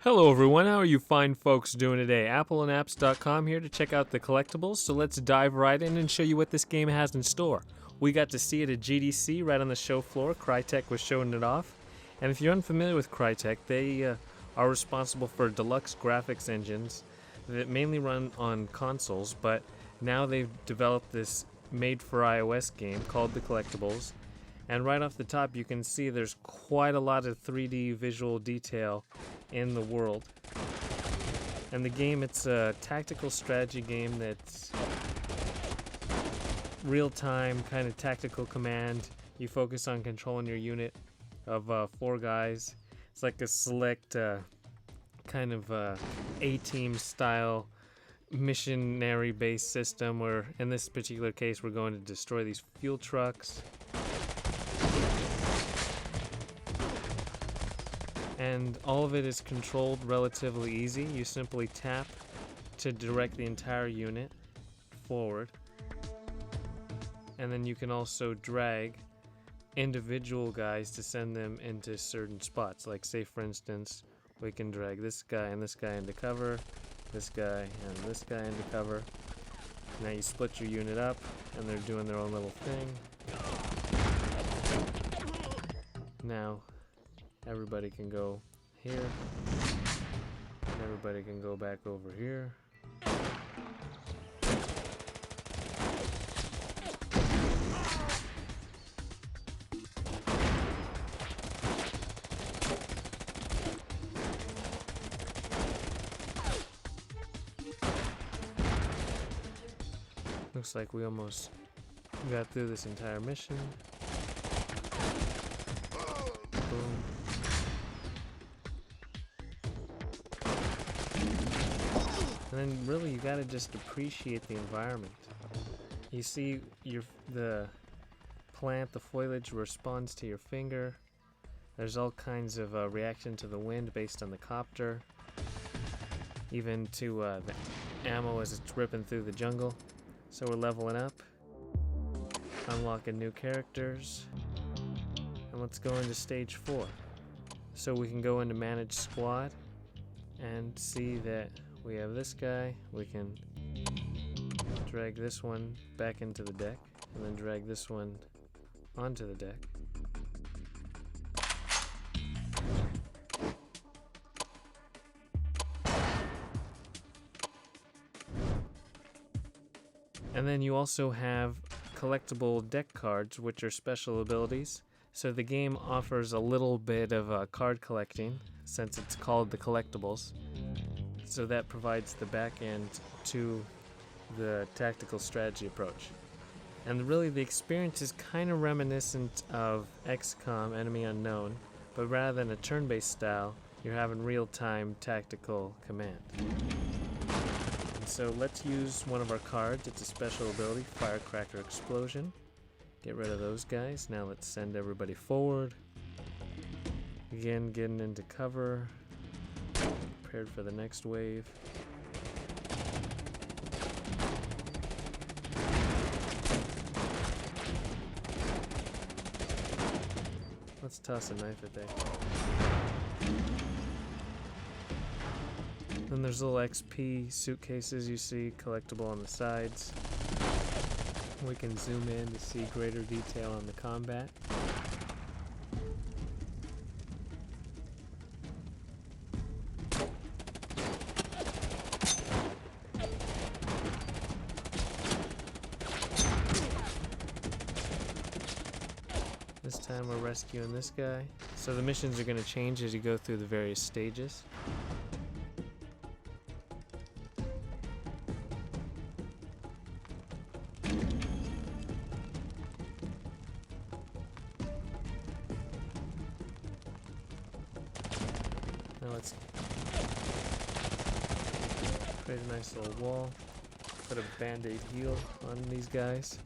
Hello everyone, how are you fine folks doing today? AppleandApps.com here to check out the collectibles, so let's dive right in and show you what this game has in store. We got to see it at GDC right on the show floor. Crytek was showing it off. And if you're unfamiliar with Crytek, they are responsible for deluxe graphics engines that mainly run on consoles, but now they've developed this made-for iOS game called the Collectables. And right off the top you can see there's quite a lot of 3D visual detail in the world. And the game, it's a tactical strategy game that's real-time kind of tactical command. You focus on controlling your unit of 4 guys. It's like a select kind of A-team style missionary-based system where in this particular case we're going to destroy these fuel trucks. And all of it is controlled relatively easy. You simply tap to direct the entire unit forward. And then you can also drag individual guys to send them into certain spots. Like say for instance, we can drag this guy and this guy into cover, this guy and this guy into cover. Now you split your unit up and they're doing their own little thing. Now everybody can go here, and everybody can go back over here. Looks like we almost got through this entire mission. Boom. And then really you gotta just appreciate the environment. You see the plant, the foliage responds to your finger. There's all kinds of reaction to the wind based on the copter. Even to the ammo as it's ripping through the jungle. So we're leveling up. Unlocking new characters. And let's go into stage 4. So we can go into manage squad and see that we have this guy. We can drag this one back into the deck and then drag this one onto the deck. And then you also have collectible deck cards, which are special abilities. So the game offers a little bit of card collecting since it's called the Collectables. So that provides the back end to the tactical strategy approach. And really the experience is kind of reminiscent of XCOM Enemy Unknown, but rather than a turn-based style, you're having real-time tactical command. And so let's use one of our cards. It's a special ability, Firecracker Explosion. Get rid of those guys. Now let's send everybody forward. Again, getting into cover. Prepared for the next wave. Let's toss a knife at that. Then there's little XP suitcases you see, collectible on the sides. We can zoom in to see greater detail on the combat. This time we're rescuing this guy. So the missions are going to change as you go through the various stages. Now let's create a nice little wall. Put a band-aid heal on these guys.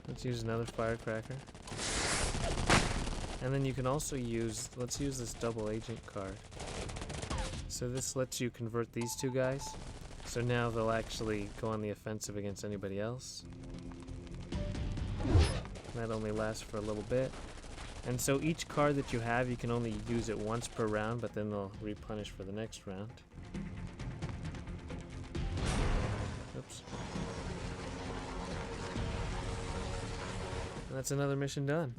Let's use another firecracker. And then you can also let's use this double agent card. So this lets you convert these two guys. So now they'll actually go on the offensive against anybody else. That only lasts for a little bit. And so each card that you have, you can only use it once per round, but then they'll replenish for the next round. Oops. And that's another mission done.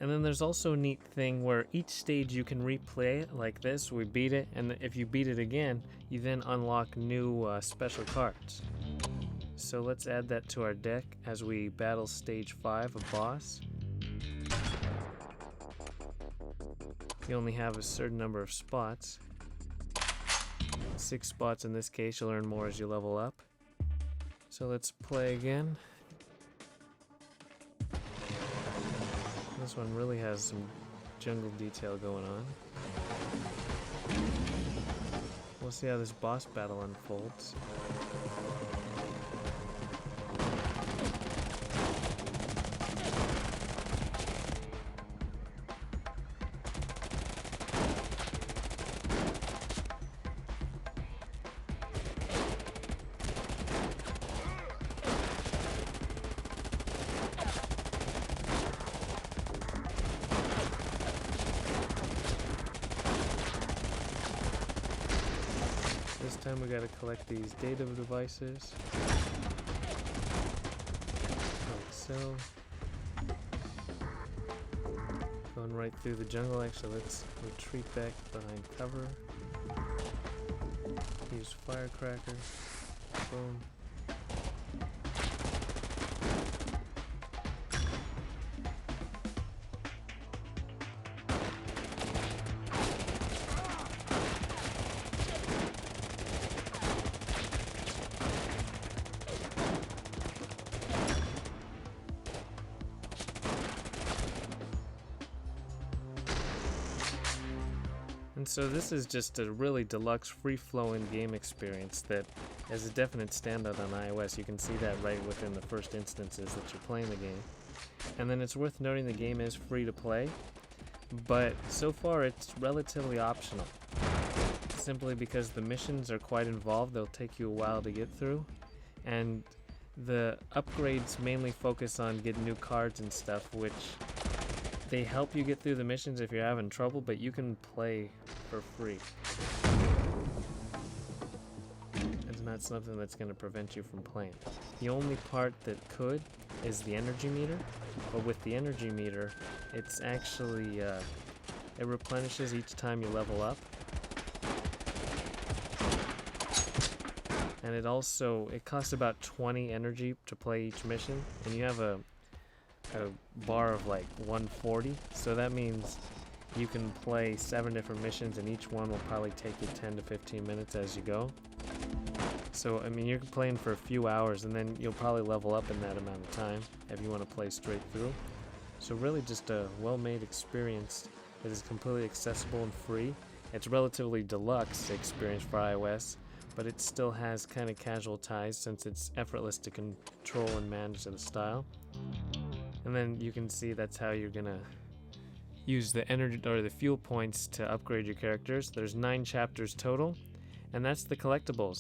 And then there's also a neat thing where each stage you can replay it like this. We beat it, and if you beat it again, you then unlock new special cards. So let's add that to our deck as we battle stage 5, a boss. You only have a certain number of spots. 6 spots in this case. You'll earn more as you level up. So let's play again. This one really has some jungle detail going on. We'll see how this boss battle unfolds. This time we gotta collect these data devices. Like so. Going right through the jungle. Actually, let's retreat back behind cover. Use firecracker. Boom. And so this is just a really deluxe free-flowing game experience that is a definite standout on iOS. You can see that right within the first instances that you're playing the game. And then it's worth noting the game is free to play, but so far it's relatively optional. Simply because the missions are quite involved, they'll take you a while to get through, and the upgrades mainly focus on getting new cards and stuff, which they help you get through the missions if you're having trouble, but you can play for free. It's not something that's going to prevent you from playing. The only part that could is the energy meter, but with the energy meter, it's actually, it replenishes each time you level up. And it costs about 20 energy to play each mission, and you have a bar of like 140, so that means you can play 7 different missions, and each one will probably take you 10 to 15 minutes as you go. So I mean, you're playing for a few hours, and then you'll probably level up in that amount of time if you want to play straight through. So really just a well-made experience that is completely accessible and free. It's a relatively deluxe experience for iOS, but it still has kind of casual ties since it's effortless to control and manage the style. And then you can see that's how you're gonna use the energy or the fuel points to upgrade your characters. There's 9 chapters total, and that's the Collectables.